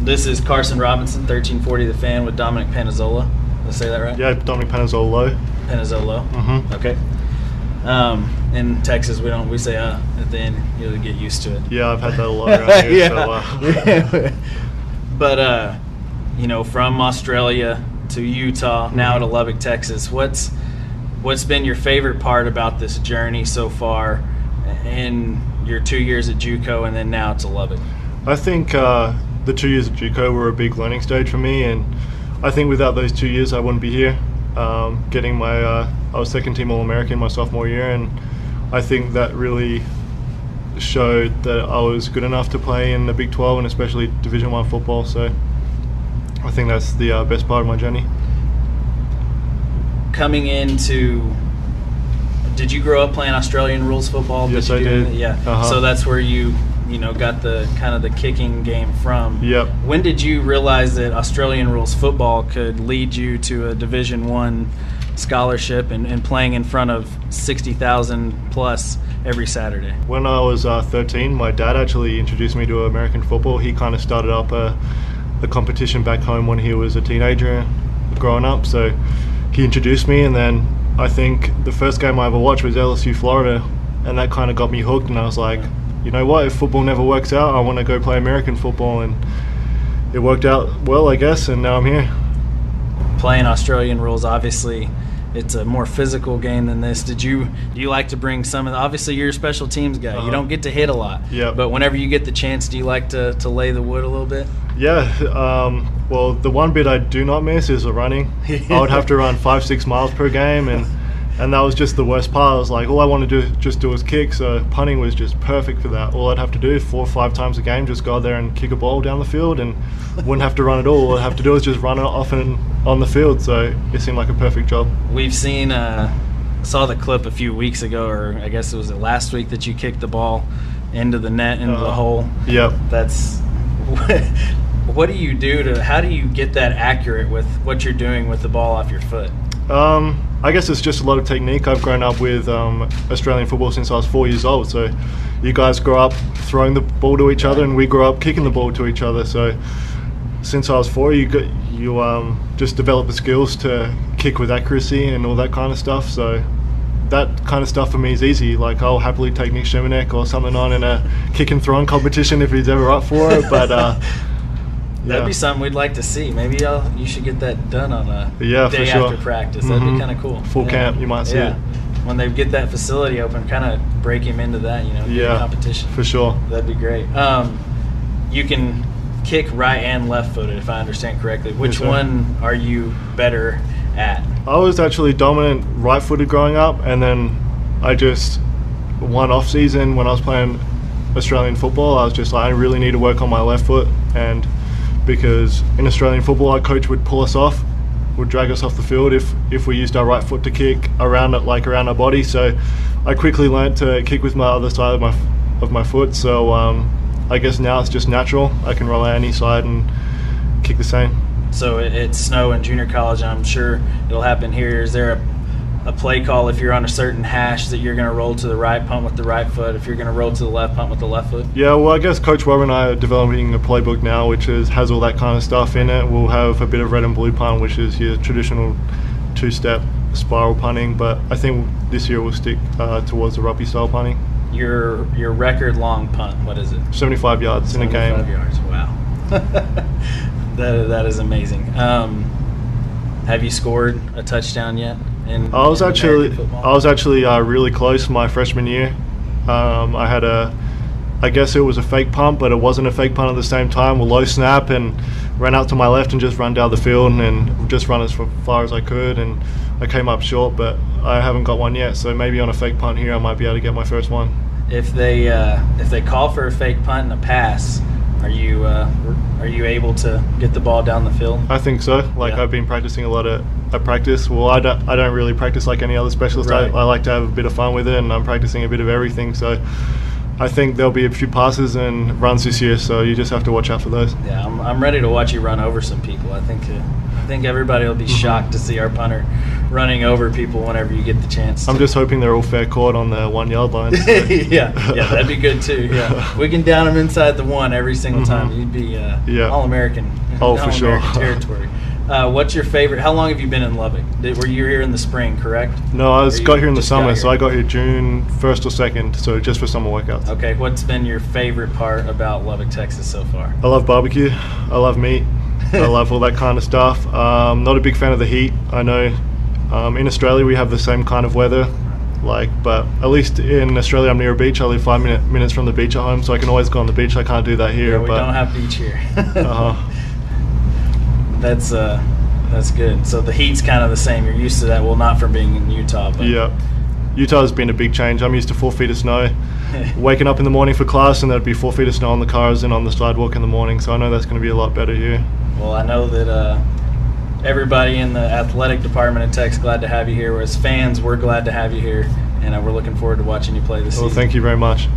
This is Carson Robinson, 1340 The Fan with Dominic Panazzolo. Did I say that right? Yeah, Dominic Panazzolo. Panazzolo. Mm-hmm. Okay. In Texas, we say at the end. You'll get used to it. Yeah, I've had that a lot around here. Yeah. So, But from Australia to Utah, now to Lubbock, Texas. What's been your favorite part about this journey so far in your 2 years at JUCO and then now to Lubbock? I think the 2 years at JUCO were a big learning stage for me, and I think without those 2 years I wouldn't be here. Getting my I was second team All-American my sophomore year, and I think that really showed that I was good enough to play in the Big 12 and especially Division I football. So I think that's the best part of my journey. Coming into, did you grow up playing Australian rules football? Yes, I did. Yeah. Uh-huh. So that's where you got the kind of the kicking game from. Yep. When did you realize that Australian rules football could lead you to a Division I scholarship and playing in front of 60,000 plus every Saturday? When I was 13, my dad actually introduced me to American football. He kind of started up a competition back home when he was a teenager growing up. So he introduced me, and then I think the first game I ever watched was LSU Florida, and that kind of got me hooked, and I was like, you know what, if football never works out, I want to go play American football, and it worked out well, I guess, and now I'm here. Playing Australian rules, obviously it's a more physical game than this. Do you like to bring some of the, obviously you're a special teams guy, you don't get to hit a lot, but whenever you get the chance, do you like to lay the wood a little bit? Yeah, well, the one bit I do not miss is the running. I would have to run 5-6 miles per game, and that was just the worst part. I was like, all I want to do is kick, so punting was just perfect for that. All I'd have to do 4 or 5 times a game, just go out there and kick a ball down the field, and wouldn't have to run at all. All I'd have to do is just run it off and on the field, so it seemed like a perfect job. We've seen, saw the clip a few weeks ago, or I guess it was last week, that you kicked the ball into the net, into the hole. Yep. That's what do you do how do you get that accurate with what you're doing with the ball off your foot? I guess it's just a lot of technique. I've grown up with Australian football since I was 4 years old. So you guys grow up throwing the ball to each other, and we grow up kicking the ball to each other. So since I was 4, you just develop the skills to kick with accuracy and all that kind of stuff. So that kind of stuff for me is easy. Like, I'll happily take Nick Shemenek or something on in a kick and throwing competition if he's ever up for it. But that'd be something we'd like to see. Maybe you should get that done on a day for sure. after practice. That'd be kind of cool. Full camp, you might see it. When they get that facility open, kind of break him into that, competition. For sure. That'd be great. You can kick right and left footed, if I understand correctly. Which one are you better at? I was actually dominant right footed growing up, and then I just one off season when I was playing Australian football, I was just like, I really need to work on my left foot, and because in Australian football our coach would pull us off, would drag us off the field if we used our right foot to kick around our body. So I quickly learned to kick with my other side of my foot. So I guess now it's just natural. I can roll out any side and kick the same. So it's snow in junior college, and I'm sure it'll happen here. Is there a play call if you're on a certain hash that you're going to roll to the right, punt with the right foot, if you're going to roll to the left, punt with the left foot? Yeah, well, I guess Coach Rob and I are developing a playbook now which has all that kind of stuff in it. We'll have a bit of red and blue punt, which is your traditional 2-step spiral punting, but I think this year we'll stick towards the rugby style punting. Your record long punt, what is it? 75 yards in a game. 75 yards, wow. That is amazing. Have you scored a touchdown yet? I was actually really close my freshman year. I had I guess it was a fake punt, but it wasn't a fake punt at the same time. A low snap, and ran out to my left and just run down the field and just run as far as I could, and I came up short, but I haven't got one yet. So maybe on a fake punt here I might be able to get my first one. If they call for a fake punt and a pass, are you able to get the ball down the field? I think so. I've been practicing a lot at practice. Well, I don't really practice like any other specialist. Right. I like to have a bit of fun with it, and I'm practicing a bit of everything. So I think there'll be a few passes and runs this year. So you just have to watch out for those. Yeah, I'm ready to watch you run over some people. I think I think everybody will be shocked to see our punter running over people whenever you get the chance. I'm just hoping they're all fair caught on the 1 yard line. So. yeah, that'd be good too. Yeah, we can down them inside the 1 every single time. You'd be All-American. Oh, for sure. Territory. What's your favorite? How long have you been in Lubbock? Were you here in the spring, correct? No, I got here in the summer, so I got here June 1st or 2nd, so just for summer workouts. Okay, what's been your favorite part about Lubbock, Texas so far? I love barbecue. I love meat. I love all that kind of stuff. Not a big fan of the heat. I know in Australia we have the same kind of weather, but at least in Australia I'm near a beach. I live 5 minutes from the beach at home, so I can always go on the beach. I can't do that here. Yeah, we don't have beach here. That's good. So the heat's kind of the same. You're used to that. Well, not from being in Utah. But. Yeah. Utah has been a big change. I'm used to 4 feet of snow. Waking up in the morning for class and there'd be 4 feet of snow on the cars and on the sidewalk in the morning. So I know that's going to be a lot better here. Well, I know that everybody in the athletic department at Tech's glad to have you here. As fans, we're glad to have you here. And we're looking forward to watching you play this season. Well, thank you very much.